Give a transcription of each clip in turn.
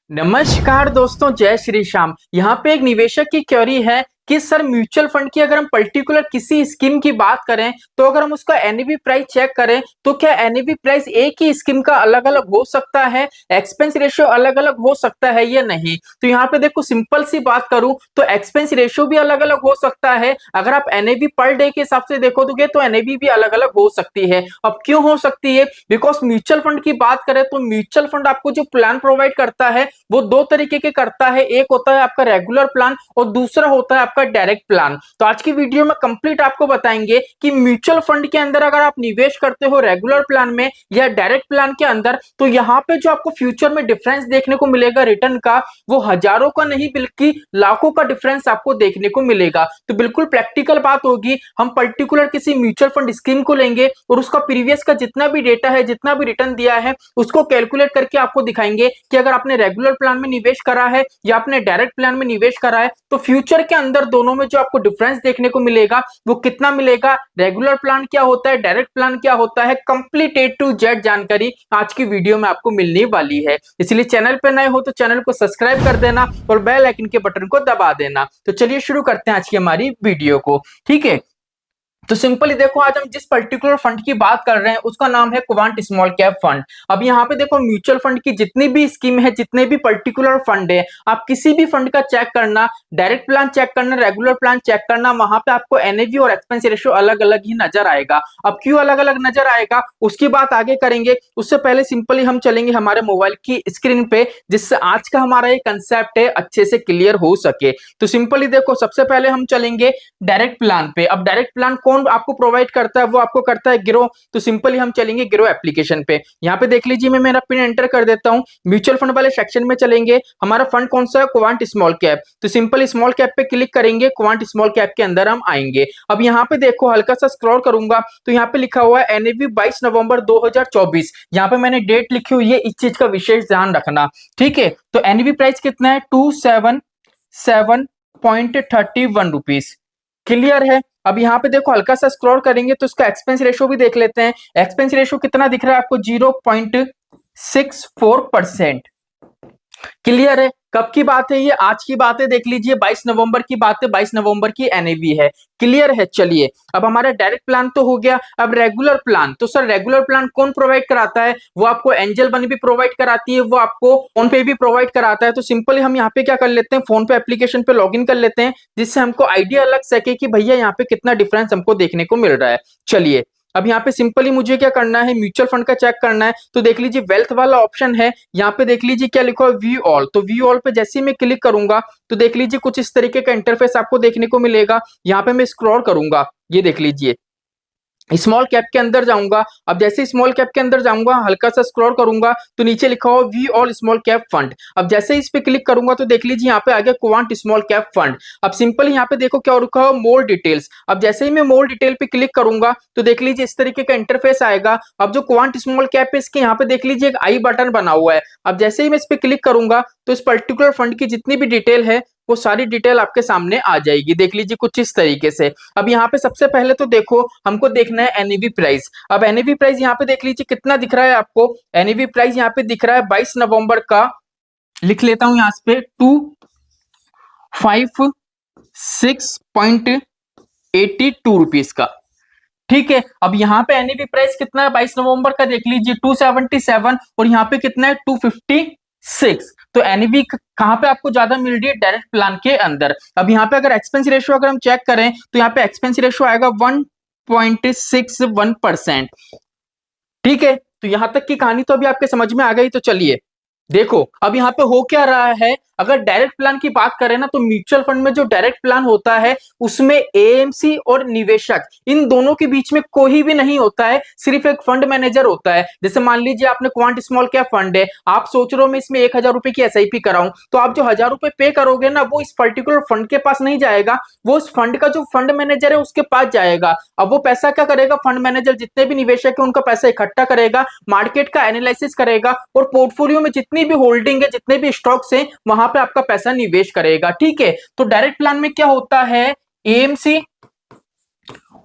नमस्कार दोस्तों, जय श्री श्याम। यहाँ पे एक निवेशक की क्वेरी है कि सर म्यूचुअल फंड की अगर हम पर्टिकुलर किसी स्कीम की बात करें तो अगर हम उसका एनएवी प्राइस चेक करें तो क्या एनएवी प्राइस एक ही स्कीम का अलग अलग हो सकता है, एक्सपेंस रेशियो अलग अलग हो सकता है या नहीं। तो यहाँ पे देखो, सिंपल सी बात करूं तो एक्सपेंस रेशियो भी अलग अलग हो सकता है। अगर आप एनएवी पर डे के हिसाब से देखोगे तो एनएवी भी अलग अलग हो सकती है। अब क्यों हो सकती है? बिकॉज म्यूचुअल फंड की बात करें तो म्यूचुअल फंड आपको जो प्लान प्रोवाइड करता है वो दो तरीके के करता है। एक होता है आपका रेगुलर प्लान और दूसरा होता है आपका डायरेक्ट प्लान। तो आज की वीडियो में कंप्लीट आपको बताएंगे कि म्यूचुअल फंड के अंदर अगर आप निवेश करते हो रेगुलर प्लान में या डायरेक्ट प्लान के अंदर, तो यहाँ पे जो आपको फ्यूचर में डिफरेंस देखने को मिलेगा रिटर्न का, वो हजारों का नहीं बल्कि लाखों का डिफरेंस आपको देखने को मिलेगा। तो बिल्कुल प्रैक्टिकल बात होगी। हम पर्टिकुलर किसी म्यूचुअल फंड स्कीम को लेंगे और उसका प्रीवियस का जितना भी डेटा है, जितना भी रिटर्न दिया है, उसको कैलकुलेट करके आपको दिखाएंगे कि अगर आपने रेगुलर प्लान में निवेश करा है या आपने डायरेक्ट प्लान में निवेश करा है तो फ्यूचर के अंदर दोनों में जो आपको डिफरेंस देखने को मिलेगा वो कितना मिलेगा, रेगुलर प्लान क्या होता है, डायरेक्ट प्लान क्या होता है, कंप्लीट ए टू जेड जानकारी आज की वीडियो में आपको मिलने वाली है। इसलिए चैनल पे नए हो तो चैनल को सब्सक्राइब कर देना और बेल आइकन के बटन को दबा देना। तो चलिए शुरू करते हैं आज की हमारी वीडियो को। ठीक है, तो सिंपली देखो, आज हम जिस पर्टिकुलर फंड की बात कर रहे हैं उसका नाम है क्वांट स्मॉल कैप फंड। अब यहाँ पे देखो, म्यूचुअल फंड की जितनी भी स्कीम है, जितने भी पर्टिकुलर फंड है, आप किसी भी फंड का चेक करना, डायरेक्ट प्लान चेक करना, रेगुलर प्लान चेक करना, वहां पे आपको एनएवी और एक्सपेंस रेशियो अलग अलग ही नजर आएगा। अब क्यों अलग अलग नजर आएगा उसकी बात आगे करेंगे। उससे पहले सिंपली हम चलेंगे हमारे मोबाइल की स्क्रीन पे, जिससे आज का हमारा ये कंसेप्ट है अच्छे से क्लियर हो सके। तो सिंपली देखो, सबसे पहले हम चलेंगे डायरेक्ट प्लान पे। अब डायरेक्ट प्लान कौन आपको प्रोवाइड करता है? वो आपको करता है गिरो। तो सिंपली हम चलेंगे गिरो एप्लीकेशन पे। यहाँ पे देख लीजिए, मैं मेरा पिन एंटर कर देता हूँ। म्यूचुअल फंड वाले सेक्शन में चलेंगे। हमारा फंड कौन सा है? Quant small cap. तो सिंपली स्मॉल कैप पे क्लिक करेंगे, क्वांट स्मॉल कैप के अंदर हम आएंगे। अब यहाँ पे देखो, हल्का सा स्क्रॉल करूंगा तो यहाँ पे लिखा हुआ है एनएवी 22 नवंबर 2024। यहाँ पे मैंने डेट लिखी हुई है, इस चीज का विशेष ध्यान रखना। ठीक है, तो एनएवी प्राइस कितना है? 277.31 रुपीज। क्लियर है? अब यहाँ पे देखो, हल्का सा स्क्रॉल करेंगे तो इसका एक्सपेंस रेशियो भी देख लेते हैं। एक्सपेंस रेशियो कितना दिख रहा है आपको? 0.64%। क्लियर है? कब की बात है ये? आज की बात है। देख लीजिए, 22 नवंबर की बात है, 22 नवंबर की एनएवी है। क्लियर है? चलिए, अब हमारा डायरेक्ट प्लान तो हो गया। अब रेगुलर प्लान, तो सर रेगुलर प्लान कौन प्रोवाइड कराता है? वो आपको एंजल मनी भी प्रोवाइड कराती है, वो आपको फोन पे भी प्रोवाइड कराता है। तो सिंपली हम यहाँ पे क्या कर लेते हैं, फोन पे एप्लीकेशन पे लॉग इन कर लेते हैं, जिससे हमको आइडिया लग सके कि भैया यहाँ पे कितना डिफरेंस हमको देखने को मिल रहा है। चलिए, अब यहाँ पे सिंपली मुझे क्या करना है, म्यूचुअल फंड का चेक करना है। तो देख लीजिए, वेल्थ वाला ऑप्शन है, यहाँ पे देख लीजिए क्या लिखा है, व्यू ऑल। तो व्यू ऑल पे जैसे ही मैं क्लिक करूंगा तो देख लीजिए कुछ इस तरीके का इंटरफेस आपको देखने को मिलेगा। यहाँ पे मैं स्क्रॉल करूंगा, ये देख लीजिए स्मॉल कैप के अंदर जाऊंगा। अब जैसे स्मॉल कैप के अंदर जाऊंगा, हल्का सा स्क्रॉल करूंगा तो नीचे लिखा हुआ we all small cap fund. अब जैसे इस पे क्लिक करूंगा तो देख लीजिए यहाँ पे आ गया क्वांट स्मॉल कैप फंड। अब सिंपल यहाँ पे देखो क्या लिखा हुआ, मोर डिटेल्स। अब जैसे ही मैं मोर डिटेल पे क्लिक करूंगा तो देख लीजिए इस तरीके का इंटरफेस आएगा। अब जो क्वांट स्मॉल कैप है, इसके यहाँ पे देख लीजिए एक आई बटन बना हुआ है। अब जैसे ही मैं इस पे क्लिक करूंगा तो इस पर्टिकुलर फंड की जितनी भी डिटेल है वो सारी डिटेल आपके सामने आ जाएगी। देख लीजिए कुछ इस तरीके से। अब यहाँ पे सबसे पहले तो देखो, हमको देखना है एनएवी प्राइस। अब एनएवी प्राइस यहाँ पे देख लीजिए कितना दिख रहा है आपको। एनएवी प्राइस यहाँ पे दिख रहा है 22 नवंबर का, लिख लेता हूं यहाँ पे 256.82 रुपीज का। ठीक है, अब यहाँ पे एनएवी प्राइस कितना है 22 नवंबर का? देख लीजिए 277 और यहाँ पे कितना है 256। तो एनएवी कहां पे आपको ज्यादा मिल रही है? डायरेक्ट प्लान के अंदर। अब यहाँ पे अगर एक्सपेंस रेशियो अगर हम चेक करें तो यहाँ पे एक्सपेंस रेशियो आएगा 1.61%। ठीक है, तो यहां तक की कहानी तो अभी आपके समझ में आ गई। तो चलिए देखो, अब यहाँ पे हो क्या रहा है। अगर डायरेक्ट प्लान की बात करें ना, तो म्यूचुअल फंड में जो डायरेक्ट प्लान होता है उसमें एएमसी और निवेशक, इन दोनों के बीच में कोई भी नहीं होता है, सिर्फ एक फंड मैनेजर होता है। जैसे मान लीजिए आपने क्वांट स्मॉल कैप फंड है, आप सोच रहे हो मैं इसमें 1000 रुपए की एसआईपी कराऊं, तो आप जो 1000 रुपए पे करोगे ना, वो इस पर्टिकुलर फंड के पास नहीं जाएगा, वो उस फंड का जो फंड मैनेजर है उसके पास जाएगा। अब वो पैसा क्या करेगा, फंड मैनेजर जितने भी निवेशक है उनका पैसा इकट्ठा करेगा, मार्केट का एनालिसिस करेगा और पोर्टफोलियो में जितनी भी होल्डिंग है, जितने भी स्टॉक्स हैं, वहां पे आपका पैसा निवेश करेगा। ठीक है, तो डायरेक्ट प्लान में क्या होता है, एएमसी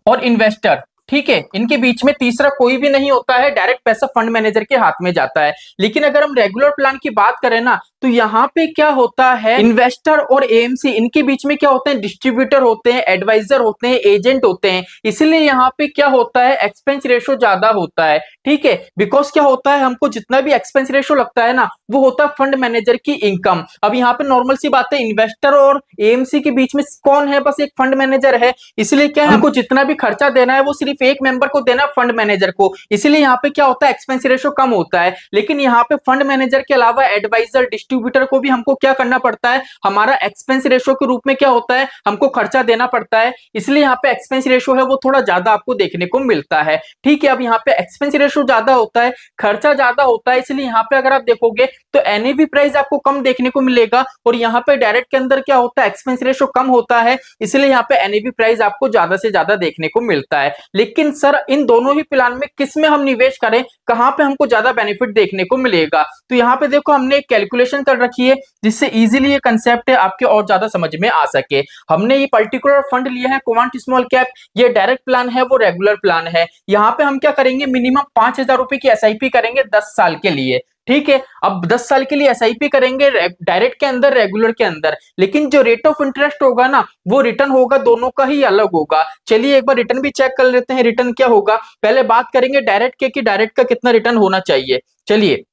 और इन्वेस्टर, ठीक है, इनके बीच में तीसरा कोई भी नहीं होता है, डायरेक्ट पैसा फंड मैनेजर के हाथ में जाता है। लेकिन अगर हम रेगुलर प्लान की बात करें ना, तो यहाँ पे क्या होता है, इन्वेस्टर और एएमसी इनके बीच में क्या होते हैं, डिस्ट्रीब्यूटर होते हैं, एडवाइजर होते हैं, एजेंट होते हैं। इसलिए यहाँ पे क्या होता है, एक्सपेंस रेशो ज्यादा होता है। ठीक है, बिकॉज क्या होता है, हमको जितना भी एक्सपेंस रेशो लगता है ना, वो होता है फंड मैनेजर की इनकम। अब यहाँ पे नॉर्मल सी बात है, इन्वेस्टर और एएमसी के बीच में कौन है, बस एक फंड मैनेजर है। इसलिए क्या है, हमको जितना भी खर्चा देना है वो सिर्फ एक मेंबर को देना, फंड मैनेजर को। इसलिए यहाँ पे क्या होता है, एक्सपेंस रेशो कम होता है। लेकिन यहाँ पे फंड मैनेजर के अलावा एडवाइजर, डिस्ट्रीब्यूटर को भी हमको क्या करना पड़ता है, हमारा एक्सपेंस रेशो के रूप में क्या होता है, हमको खर्चा देना पड़ता है। इसलिए यहाँ पे एक्सपेंस रेशो है वो थोड़ा ज्यादा आपको देखने को मिलता है। ठीक है, अब यहाँ पे एक्सपेंस रेशो ज्यादा होता है, खर्चा ज्यादा होता है, इसलिए यहाँ पे अगर आप देखोगे तो एनएवी प्राइस आपको कम देखने को मिलेगा। और यहाँ पे डायरेक्ट के अंदर क्या होता है, एक्सपेंस रेशो कम होता है, इसलिए यहाँ पे एनएवी प्राइस आपको ज्यादा से ज्यादा देखने को मिलता है। लेकिन सर इन दोनों ही प्लान में किस में हम निवेश करें, कहां पे हमको ज्यादा बेनिफिट देखने को मिलेगा, तो यहाँ पे देखो हमने एक कैलकुलेशन कर रखी है, जिससे इजीली ये कंसेप्ट है आपके और ज्यादा समझ में आ सके। हमने ये पर्टिकुलर फंड लिया है क्वांट स्मॉल कैप, ये डायरेक्ट प्लान है, वो रेगुलर प्लान है। यहाँ पे हम क्या करेंगे, मिनिमम 5,000 रुपए की एसआईपी करेंगे 10 साल के लिए। ठीक है, अब 10 साल के लिए एसआईपी करेंगे डायरेक्ट के अंदर, रेगुलर के अंदर। लेकिन जो रेट ऑफ इंटरेस्ट होगा ना, वो रिटर्न होगा दोनों का ही अलग होगा। चलिए एक बार रिटर्न भी चेक कर लेते हैं, रिटर्न क्या होगा। पहले बात करेंगे डायरेक्ट के, कि डायरेक्ट का कितना रिटर्न होना चाहिए। चलिए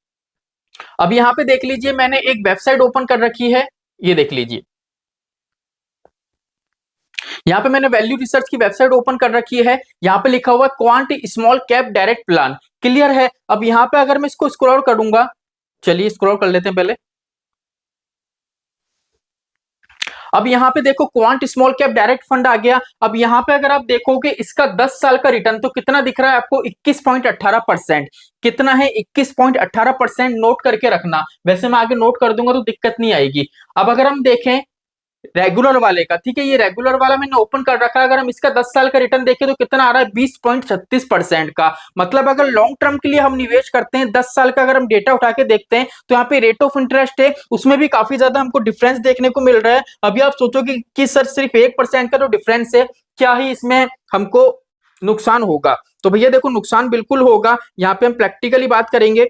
अब यहाँ पे देख लीजिए, मैंने एक वेबसाइट ओपन कर रखी है, ये देख लीजिए। यहाँ पे मैंने वैल्यू रिसर्च की वेबसाइट ओपन कर रखी है, यहाँ पे लिखा हुआ है quant small cap direct plan. Clear है। अब यहाँ पे अगर मैं इसको स्क्रॉल करूंगा, चलिए स्क्रॉल कर लेते हैं पहले। अब यहाँ पे देखो quant small cap direct fund आ गया। अब यहाँ पे अगर आप देखोगे इसका 10 साल का रिटर्न तो कितना दिख रहा है आपको, 21.18%। कितना है, 21.18%। नोट करके रखना, वैसे मैं आगे नोट कर दूंगा तो दिक्कत नहीं आएगी। अब अगर हम देखें रेगुलर वाले का, ठीक है, ये रेगुलर वाला मैंने ओपन कर रखा है। अगर हम इसका 10 साल का रिटर्न देखें तो कितना आ रहा है, 20.36% का। मतलब अगर लॉन्ग टर्म के लिए हम निवेश करते हैं, 10 साल का अगर हम डेटा उठा के देखते हैं, तो यहाँ पे रेट ऑफ इंटरेस्ट है, उसमें भी काफी ज्यादा हमको डिफरेंस देखने को मिल रहा है। अभी आप सोचोगे कि सर सिर्फ 1% का तो डिफरेंस है, क्या ही इसमें हमको नुकसान होगा, तो भैया देखो नुकसान बिल्कुल होगा। यहाँ पे हम प्रैक्टिकली बात करेंगे,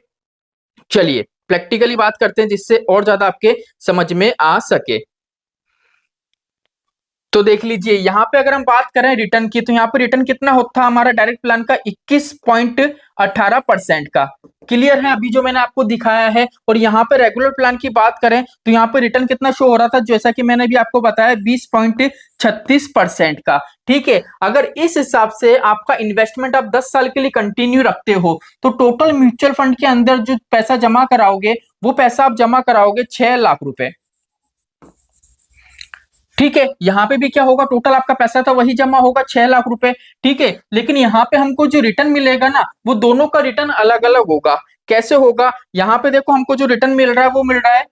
चलिए प्रैक्टिकली बात करते हैं जिससे और ज्यादा आपके समझ में आ सके। तो देख लीजिए यहाँ पे अगर हम बात करें रिटर्न की, तो यहाँ पे रिटर्न कितना होता है हमारा डायरेक्ट प्लान का, 21.18% का। क्लियर है अभी जो मैंने आपको दिखाया है। और यहाँ पे रेगुलर प्लान की बात करें तो यहाँ पे रिटर्न कितना शो हो रहा था, जैसा कि मैंने भी आपको बताया, 20.36% का। ठीक है, अगर इस हिसाब से आपका इन्वेस्टमेंट आप 10 साल के लिए कंटिन्यू रखते हो, तो टोटल म्यूचुअल फंड के अंदर जो पैसा जमा कराओगे, वो पैसा आप जमा कराओगे 6 लाख रुपए। ठीक है, यहाँ पे भी क्या होगा, टोटल आपका पैसा था वही जमा होगा 6 लाख रुपए। ठीक है, लेकिन यहाँ पे हमको जो रिटर्न मिलेगा ना, वो दोनों का रिटर्न अलग अलग होगा। कैसे होगा, यहाँ पे देखो हमको जो रिटर्न मिल रहा है वो मिल रहा है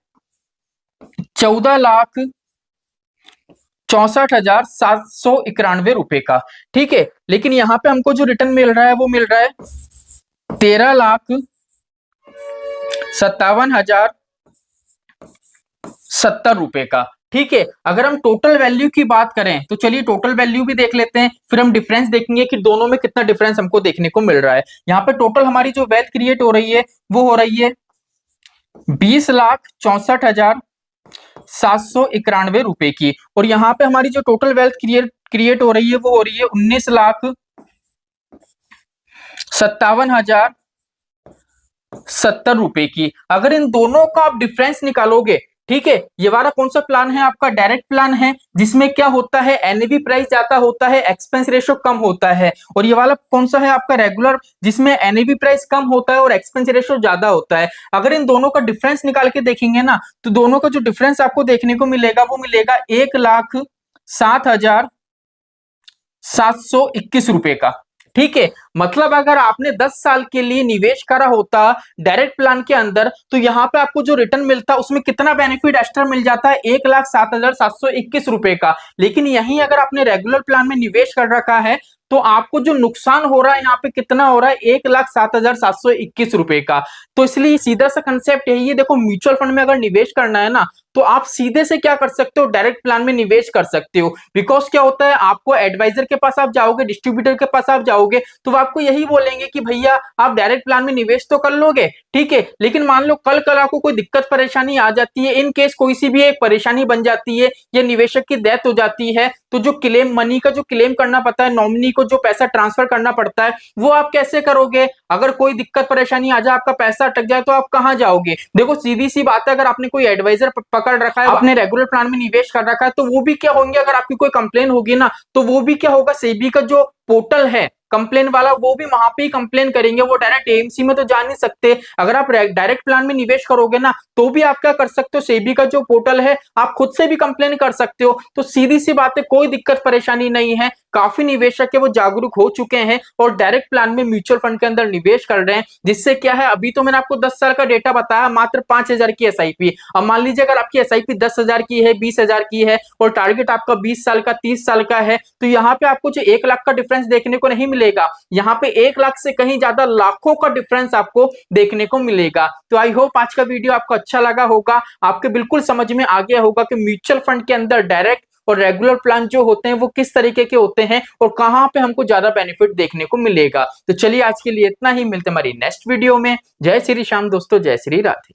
14,64,791 रुपए का। ठीक है, लेकिन यहाँ पे हमको जो रिटर्न मिल रहा है वो मिल रहा है 13,57,070 रुपए का। ठीक है, अगर हम टोटल वैल्यू की बात करें तो चलिए टोटल वैल्यू भी देख लेते हैं, फिर हम डिफरेंस देखेंगे कि दोनों में कितना डिफरेंस हमको देखने को मिल रहा है। यहाँ पे टोटल हमारी जो वेल्थ क्रिएट हो रही है वो हो रही है 20,64,791 रुपए की। और यहाँ पे हमारी जो टोटल वेल्थ क्रिएट हो रही है वो हो रही है 19,57,070 रुपए की। अगर इन दोनों का आप डिफरेंस निकालोगे, ठीक है, ये वाला कौन सा प्लान है आपका, डायरेक्ट प्लान है, जिसमें क्या होता है, एनएवी प्राइस ज्यादा होता है, एक्सपेंस रेशो कम होता है। और ये वाला कौन सा है आपका, रेगुलर, जिसमें एनएवी प्राइस कम होता है और एक्सपेंस रेशो ज्यादा होता है। अगर इन दोनों का डिफरेंस निकाल के देखेंगे ना, तो दोनों का जो डिफरेंस आपको देखने को मिलेगा वो मिलेगा 1,07,721 रुपए का। ठीक है, मतलब अगर आपने 10 साल के लिए निवेश करा होता डायरेक्ट प्लान के अंदर, तो यहाँ पे आपको जो रिटर्न मिलता उसमें कितना बेनिफिट एक्स्ट्रा मिल जाता है, 1,07,721 रुपए का। लेकिन यहीं अगर आपने रेगुलर प्लान में निवेश कर रखा है, तो आपको जो नुकसान हो रहा है यहाँ पे कितना हो रहा है, 1,07,721 रुपए का। तो इसलिए सीधा सा कंसेप्ट यही है, देखो म्यूचुअल फंड में अगर निवेश करना है ना, तो आप सीधे से क्या कर सकते हो, डायरेक्ट प्लान में निवेश कर सकते हो। बिकॉज क्या होता है, आपको एडवाइजर के पास आप जाओगे, डिस्ट्रीब्यूटर के पास आप जाओगे, तो वो आपको यही बोलेंगे कि भैया आप डायरेक्ट प्लान में निवेश तो कर लोगे, ठीक है, लेकिन मान लो कल आपको कोई दिक्कत परेशानी आ जाती है, इन केस कोई सी भी एक परेशानी बन जाती है या निवेशक की डेथ हो जाती है, तो जो क्लेम मनी का जो क्लेम करना पड़ता है, नॉमिनी को जो पैसा ट्रांसफर करना पड़ता है, वो आप कैसे करोगे। अगर कोई दिक्कत परेशानी आ जाए, आपका पैसा अटक जाए, तो आप कहां जाओगे। देखो सीधी सी बात है, अगर आपने कोई एडवाइजर पकड़ रखा है, आपने रेगुलर प्लान में निवेश कर रखा है, तो वो भी क्या होंगे, अगर आपकी कोई कंप्लेन होगी ना, तो वो भी क्या होगा, सेबी का जो पोर्टल है कंप्लेन वाला, वो भी वहां पे ही कंप्लेन करेंगे, वो डायरेक्ट एएमसी में तो जा नहीं सकते। अगर आप डायरेक्ट प्लान में निवेश करोगे ना, तो भी आप क्या कर सकते हो, सेबी का जो पोर्टल है आप खुद से भी कंप्लेन कर सकते हो। तो सीधी सी बात है, कोई दिक्कत परेशानी नहीं है। काफी निवेशक है वो जागरूक हो चुके हैं और डायरेक्ट प्लान में म्यूचुअल फंड के अंदर निवेश कर रहे हैं, जिससे क्या है, अभी तो मैंने आपको 10 साल का डेटा बताया, मात्र 5,000 की एसआईपी। अब मान लीजिए अगर आपकी एसआईपी 10,000 की है, 20,000 की है और टारगेट आपका 20 साल का, 30 साल का है, तो यहाँ पे आपको जो 1 लाख का डिफरेंस देखने को नहीं मिलेगा, यहाँ पे 1 लाख से कहीं ज्यादा लाखों का डिफरेंस आपको देखने को मिलेगा। तो आई होप आज का वीडियो आपको अच्छा लगा होगा, आपके बिल्कुल समझ में आ गया होगा कि म्यूचुअल फंड के अंदर डायरेक्ट और रेगुलर प्लान जो होते हैं वो किस तरीके के होते हैं और कहां पे हमको ज्यादा बेनिफिट देखने को मिलेगा। तो चलिए आज के लिए इतना ही, मिलते हमारी नेक्स्ट वीडियो में। जय श्री श्याम दोस्तों, जय श्री राधे।